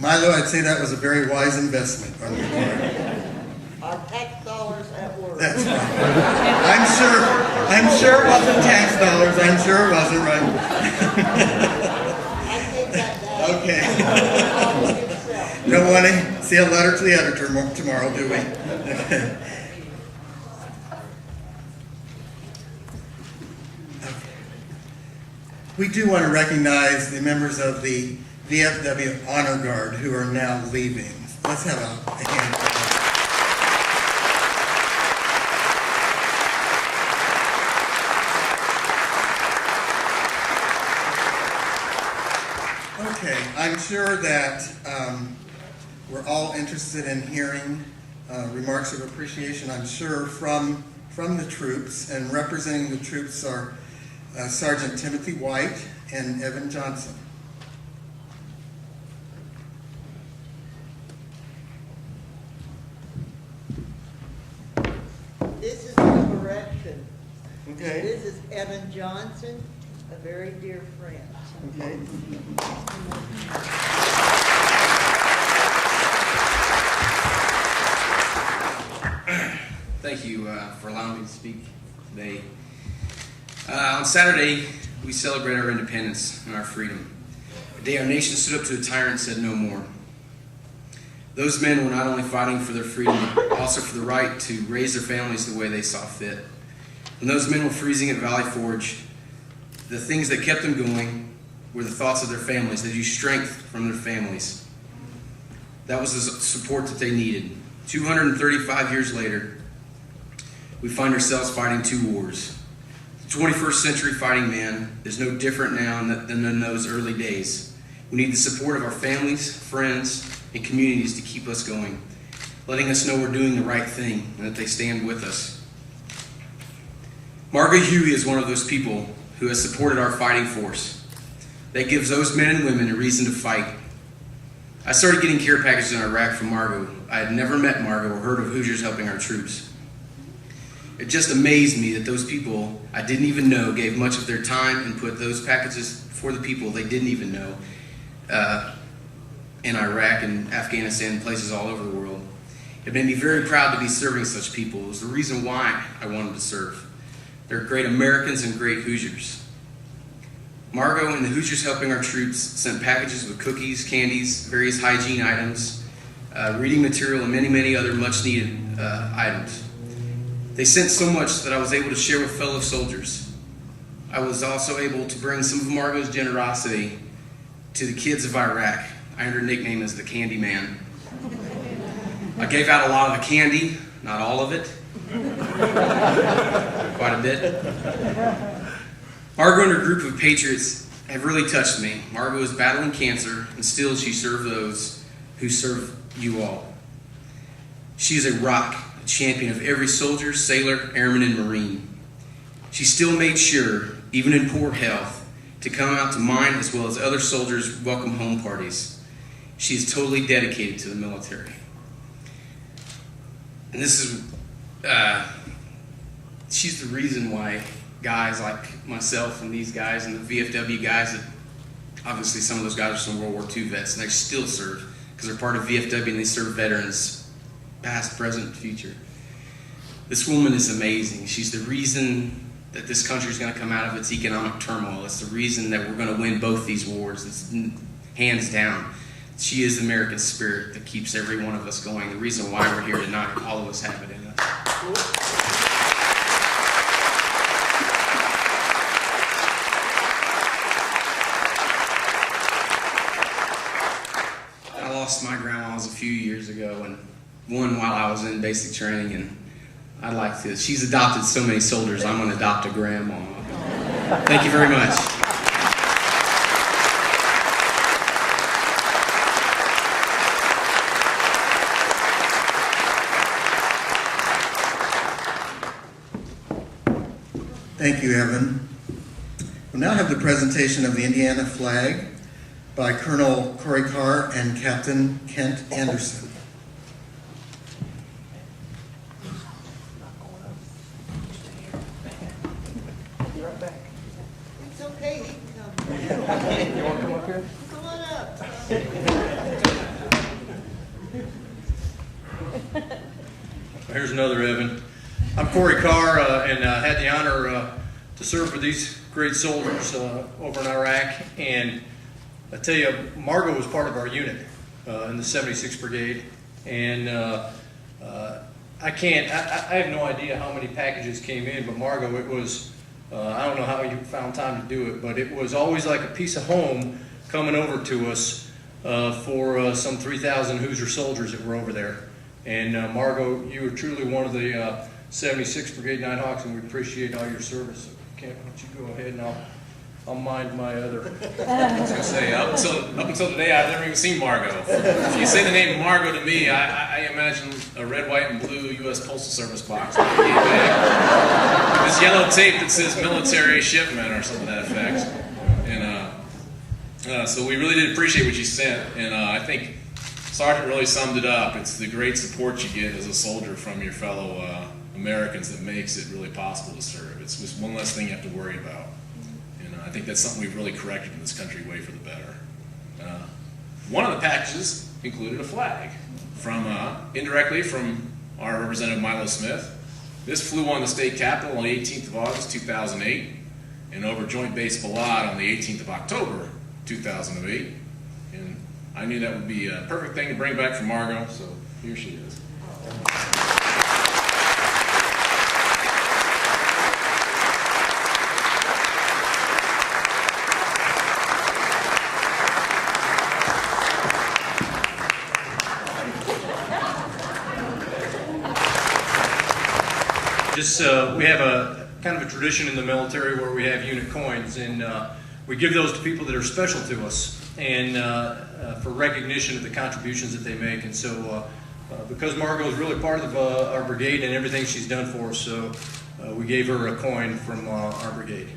Milo, I'd say that was a very wise investment on your part. Our tax dollars at work. That's right. I'm sure it wasn't tax dollars. I'm sure it wasn't, right? I take that down. Okay. Don't want to see a letter to the editor tomorrow, do we? We do want to recognize the members of the VFW Honor Guard who are now leaving. Let's have a hand. Okay, I'm sure that we're all interested in hearing remarks of appreciation, I'm sure, from the troops, and representing the troops are Sergeant Timothy White and Evan Johnson. This is a correction. Okay. This is Evan Johnson, a very dear friend. Okay. Thank you for allowing me to speak today. On Saturday, we celebrate our independence and our freedom. The day our nation stood up to a tyrant and said no more. Those men were not only fighting for their freedom, but also for the right to raise their families the way they saw fit. When those men were freezing at Valley Forge, the things that kept them going were the thoughts of their families. They drew strength from their families. That was the support that they needed. 235 years later, we find ourselves fighting two wars. The 21st century fighting man is no different now than in those early days. We need the support of our families, friends, and communities to keep us going, letting us know we're doing the right thing and that they stand with us. Margo Hughey is one of those people who has supported our fighting force. That gives those men and women a reason to fight. I started getting care packages in Iraq from Margo. I had never met Margo or heard of Hoosiers helping our troops. It just amazed me that those people I didn't even know gave much of their time and put those packages for the people they didn't even know in Iraq and Afghanistan and places all over the world. It made me very proud to be serving such people. It was the reason why I wanted to serve. They're great Americans and great Hoosiers. Margo and the Hoosiers helping our troops sent packages with cookies, candies, various hygiene items, reading material, and many, many other much-needed items. They sent so much that I was able to share with fellow soldiers. I was also able to bring some of Margo's generosity to the kids of Iraq. I earned her nickname as the Candy Man. I gave out a lot of the candy, not all of it. Quite a bit. Margo and her group of patriots have really touched me. Margo is battling cancer, and still she serves those who serve you all. She is a rock, a champion of every soldier, sailor, airman, and Marine. She still made sure, even in poor health, to come out to mine as well as other soldiers' welcome home parties. She is totally dedicated to the military. And this is, she's the reason why guys like myself and these guys and the VFW guys, that obviously some of those guys are some World War II vets, and they still serve because they're part of VFW and they serve veterans, past, present, future. This woman is amazing. She's the reason that this country is going to come out of its economic turmoil. It's the reason that we're going to win both these wars. It's hands down. She is the American spirit that keeps every one of us going. The reason why we're here tonight, all of us have it in us. I lost my grandma's a few years ago, and one while I was in basic training, and I'd like to. She's adopted so many soldiers, I'm going to adopt a grandma. Thank you very much. Thank you, Evan. We'll now have the presentation of the Indiana flag by Colonel Corey Carr and Captain Kent Anderson. It's okay, he can come. You want to come up here? Come on up. Here's another Evan. I'm Corey Carr, and had the honor to serve with these great soldiers over in Iraq. And I tell you, Margo was part of our unit in the 76th Brigade, and I have no idea how many packages came in, but Margo, it was, I don't know how you found time to do it, but it was always like a piece of home coming over to us for some 3,000 Hoosier soldiers that were over there. And Margo, you were truly one of the 76th Brigade Nighthawks, and we appreciate all your service. Can't let you go ahead, and I'll mind my other. I was going to say, up until today, I've never even seen Margo. If you say the name Margo to me, I imagine a red, white, and blue U.S. Postal Service box. This yellow tape that says military shipment or something to that effect. And so we really did appreciate what you sent. And I think Sergeant really summed it up. It's the great support you get as a soldier from your fellow Americans that makes it really possible to serve. It's just one less thing you have to worry about. And I think that's something we've really corrected in this country way for the better. One of the packages included a flag from indirectly from our Representative Milo Smith. This flew on the state capitol on the 18th of August 2008 and over Joint Base Balad on the 18th of October 2008. And I knew that would be a perfect thing to bring back from Margo, so here she is. We have a kind of a tradition in the military where we have unit coins, and we give those to people that are special to us, and for recognition of the contributions that they make. And so because Margo is really part of our brigade and everything she's done for us, so we gave her a coin from our brigade.